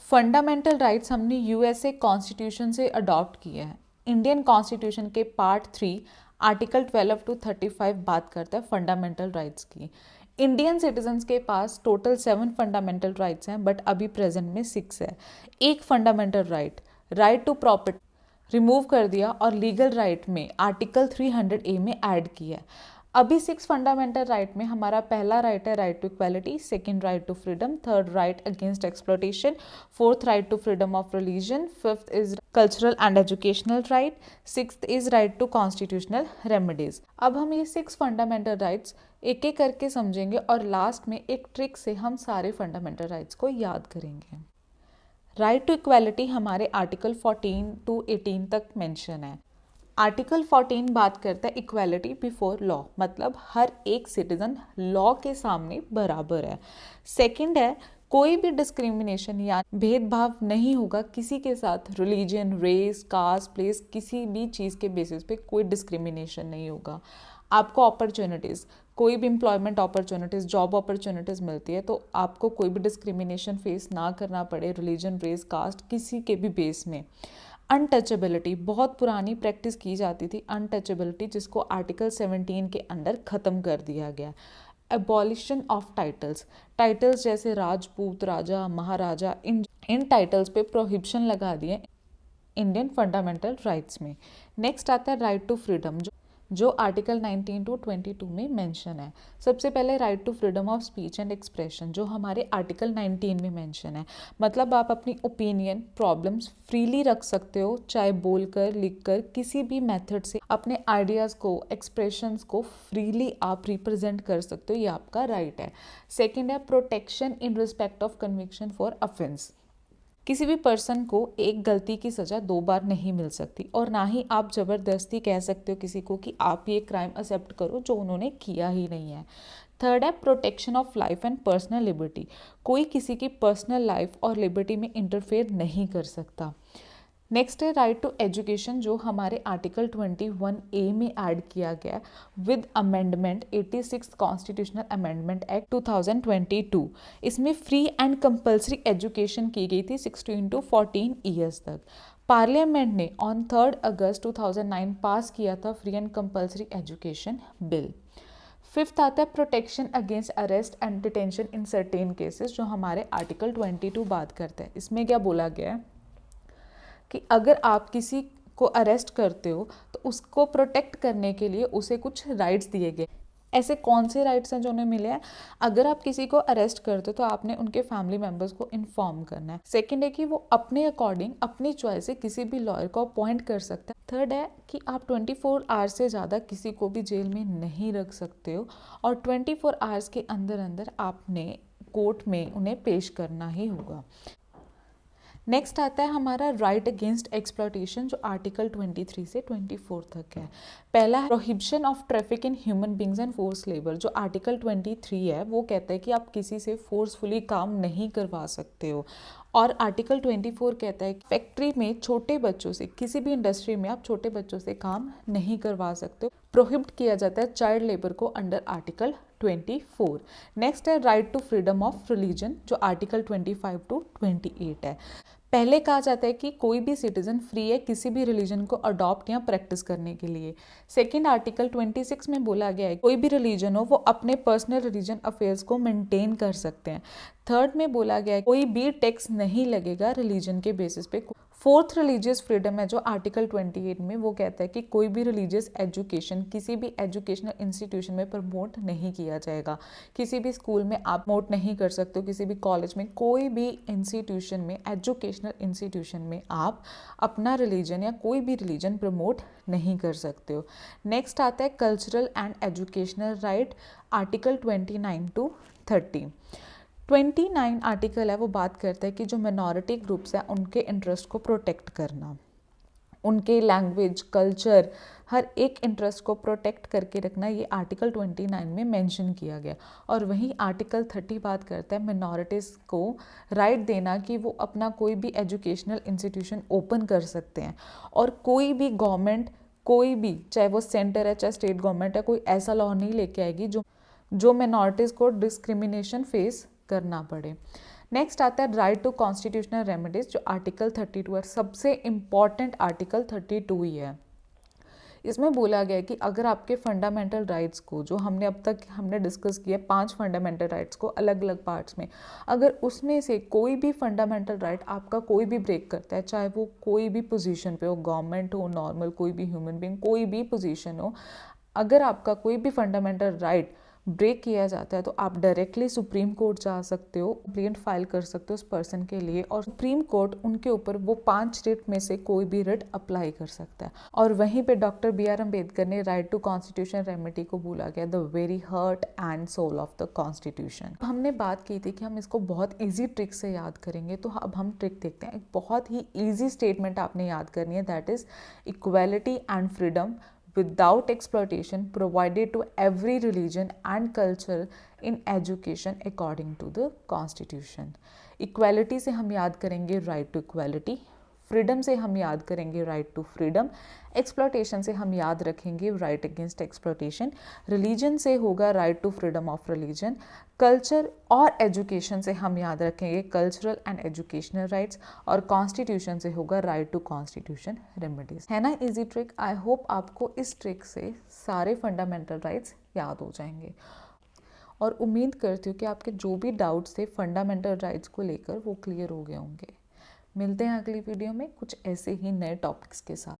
Fundamental rights हमने USA constitution से adopt किए हैं। इंडियन कॉन्स्टिट्यूशन के पार्ट 3 आर्टिकल 12 to 35 बात करता है फंडामेंटल राइट्स की। इंडियन सिटीजन्स के पास टोटल 7 फंडामेंटल राइट्स हैं, बट अभी प्रेजेंट में 6 है। एक fundamental right to property remove कर दिया और लीगल राइट में आर्टिकल 300A में ऐड किया है। अभी 6 फंडामेंटल राइट में हमारा पहला राइट है right to equality, second right to freedom, third right against exploitation, fourth right to freedom of religion, fifth is cultural and educational right, sixth is right to constitutional remedies. अब हम ये 6 fundamental rights एक एक करके समझेंगे और last में एक ट्रिक से हम सारे फंडामेंटल राइट्स को याद करेंगे। राइट टू इक्वालिटी हमारे आर्टिकल 14 to 18 तक मेंशन है। आर्टिकल 14 बात करता है इक्वालिटी बिफोर लॉ, मतलब हर एक सिटीजन लॉ के सामने बराबर है। सेकंड है कोई भी डिस्क्रिमिनेशन या भेदभाव नहीं होगा किसी के साथ, रिलीजन, रेस, कास्ट, प्लेस, किसी भी चीज़ के बेसिस पे कोई डिस्क्रिमिनेशन नहीं होगा। आपको अपॉर्चुनिटीज़, कोई भी एम्प्लॉयमेंट अपॉर्चुनिटीज़, जॉब अपॉर्चुनिटीज़ मिलती है तो आपको कोई भी डिस्क्रिमिनेशन फेस ना करना पड़े रिलीजन, रेस, कास्ट, किसी के भी बेस में। अनटचेबिलिटी बहुत पुरानी प्रैक्टिस की जाती थी, अनटचेबिलिटी, जिसको आर्टिकल 17 के अंदर ख़त्म कर दिया गया। एबॉलिशन ऑफ टाइटल्स जैसे राजपूत, राजा, महाराजा, इन टाइटल्स पे प्रोहिबिशन लगा दिए इंडियन फंडामेंटल राइट्स में। नेक्स्ट आता है राइट टू फ्रीडम, जो आर्टिकल 19 to 22 में मेंशन है। सबसे पहले right to freedom of speech and expression, जो हमारे आर्टिकल 19 में मेंशन है। मतलब आप अपनी ओपिनियन, प्रॉब्लम्स फ्रीली रख सकते हो, चाहे बोलकर, लिखकर, किसी भी मेथड से अपने आइडियाज़ को, एक्सप्रेशंस को फ्रीली आप रिप्रेजेंट कर सकते हो, ये आपका राइट है। सेकेंड है protection in respect of conviction for offence. किसी भी पर्सन को एक गलती की सज़ा 2 बार नहीं मिल सकती, और ना ही आप ज़बरदस्ती कह सकते हो किसी को कि आप ये क्राइम एक्सेप्ट करो जो उन्होंने किया ही नहीं है। थर्ड है protection of life and personal liberty, कोई किसी की पर्सनल लाइफ और लिबर्टी में इंटरफेयर नहीं कर सकता। नेक्स्ट है राइट टू एजुकेशन, जो हमारे आर्टिकल 21A में ऐड किया गया with amendment 86 constitutional amendment act 2022। इसमें फ्री एंड कंपलसरी एजुकेशन की गई थी 16 to 14 ईयर्स तक। पार्लियामेंट ने ऑन 3 अगस्त 2009 पास किया था free and compulsory education bill. Fifth आता है protection against arrest and detention in certain cases, जो हमारे आर्टिकल 22 बात करते हैं। इसमें क्या बोला गया है कि अगर आप किसी को अरेस्ट करते हो तो उसको प्रोटेक्ट करने के लिए उसे कुछ राइट्स दिए गए। ऐसे कौन से राइट्स हैं जो उन्हें मिले हैं? अगर आप किसी को अरेस्ट करते हो तो आपने उनके फैमिली मेम्बर्स को इन्फॉर्म करना है। सेकंड है कि वो अपने अकॉर्डिंग, अपनी चॉइस से किसी भी लॉयर को अपॉइंट कर सकता है। थर्ड है कि आप 24 आवर्स से ज़्यादा किसी को भी जेल में नहीं रख सकते हो, और 24 आवर्स के अंदर अंदर आपने कोर्ट में उन्हें पेश करना ही होगा। नेक्स्ट आता है हमारा राइट अगेंस्ट एक्सप्लॉयटेशन, जो आर्टिकल 23 से 24 तक है। पहला है prohibition of traffic in human beings and force labour, जो आर्टिकल 23 है वो कहता है कि आप किसी से फोर्सफुली काम नहीं करवा सकते हो। और आर्टिकल 24 कहता है कि फैक्ट्री में छोटे बच्चों से, किसी भी इंडस्ट्री में आप छोटे बच्चों से काम नहीं करवा सकते हो। प्रोहिबिट किया जाता है चाइल्ड लेबर को अंडर आर्टिकल 24। नेक्स्ट है right to freedom of religion, जो आर्टिकल 25 to 28 है। पहले कहा जाता है कि कोई भी सिटीजन फ्री है किसी भी रिलीजन को अडॉप्ट या प्रैक्टिस करने के लिए। सेकंड आर्टिकल 26 में बोला गया है कोई भी रिलीजन हो वो अपने पर्सनल रिलीजन अफेयर्स को मेंटेन कर सकते हैं। थर्ड में बोला गया है कोई भी टैक्स नहीं लगेगा रिलीजन के बेसिस पे। फोर्थ रिलीजियस फ्रीडम है, जो आर्टिकल 28 में वो कहता है कि कोई भी रिलीजियस एजुकेशन किसी भी एजुकेशनल इंस्टीट्यूशन में प्रमोट नहीं किया जाएगा। किसी भी स्कूल में आप प्रमोट नहीं कर सकते हो, किसी भी कॉलेज में, कोई भी इंस्टीट्यूशन में, एजुकेशनल इंस्टीट्यूशन में आप अपना रिलीजन या कोई भी रिलीजन प्रमोट नहीं कर सकते हो। नेक्स्ट आता है cultural and educational right, article 29 to 30। 29 article है वो बात करता है कि जो मिनॉरिटी ग्रुप्स हैं उनके इंटरेस्ट को प्रोटेक्ट करना, उनके लैंग्वेज, कल्चर, हर एक इंटरेस्ट को प्रोटेक्ट करके रखना, ये आर्टिकल 29 में मेंशन किया गया। और वहीं आर्टिकल 30 बात करता है मिनॉरिटीज़ को राइट देना कि वो अपना कोई भी एजुकेशनल इंस्टीट्यूशन ओपन कर सकते हैं, और कोई भी गवर्नमेंट, कोई भी, चाहे वो सेंटर है चाहे स्टेट गवर्नमेंट है, कोई ऐसा लॉ नहीं लेके आएगी जो मिनॉरिटीज़ को डिस्क्रिमिनेशन फेस करना पड़े। नेक्स्ट आता है राइट टू कॉन्स्टिट्यूशनल रेमेडीज, जो आर्टिकल 32 है, सबसे इम्पॉर्टेंट आर्टिकल 32 ही है। इसमें बोला गया है कि अगर आपके फंडामेंटल राइट्स को, जो हमने अब तक डिस्कस किया 5 फंडामेंटल राइट्स को अलग अलग पार्ट्स में, अगर उसमें से कोई भी फंडामेंटल राइट आपका कोई भी ब्रेक करता है, चाहे वो कोई भी पोजीशन पे हो, गवर्नमेंट हो, नॉर्मल कोई भी ह्यूमन बीइंग, कोई भी पोजीशन हो, अगर आपका कोई भी फंडामेंटल राइट ब्रेक किया जाता है तो आप डायरेक्टली सुप्रीम कोर्ट जा सकते हो, कंप्लेंट फाइल कर सकते हो उस पर्सन के लिए, और सुप्रीम कोर्ट उनके ऊपर वो 5 रिट में से कोई भी रिट अप्लाई कर सकता है। और वहीं पे डॉक्टर BR अम्बेडकर ने राइट टू कॉन्स्टिट्यूशन रेमेडी को बोला गया the very heart and soul of the constitution. हमने बात की थी कि हम इसको बहुत ईजी ट्रिक से याद करेंगे, तो अब हम ट्रिक देखते हैं। एक बहुत ही ईजी स्टेटमेंट आपने याद करनी है, that is equality and freedom without exploitation provided to every religion and culture in education according to the constitution। Equality से हम याद करेंगे राइट टू इक्वालिटी, फ्रीडम से हम याद करेंगे राइट टू फ्रीडम, एक्सप्लॉटेशन से हम याद रखेंगे राइट अगेंस्ट एक्सप्लॉटेशन, रिलीजन से होगा right to freedom of religion, culture और एजुकेशन से हम याद रखेंगे कल्चरल एंड एजुकेशनल राइट्स, और कॉन्स्टिट्यूशन से होगा राइट टू कॉन्स्टिट्यूशन रेमेडीज। है ना इजी ट्रिक? आई होप आपको इस ट्रिक से सारे फंडामेंटल राइट्स याद हो जाएंगे, और उम्मीद करती हूँ कि आपके जो भी डाउट्स थे फंडामेंटल राइट्स को लेकर वो क्लियर हो गए होंगे। मिलते हैं अगली वीडियो में कुछ ऐसे ही नए टॉपिक्स के साथ।